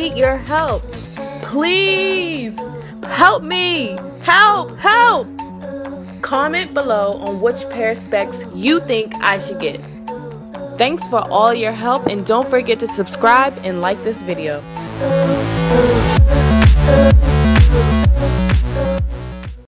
need your help. Please help me. Help. Comment below on which pair of specs you think I should get. Thanks for all your help, and don't forget to subscribe and like this video.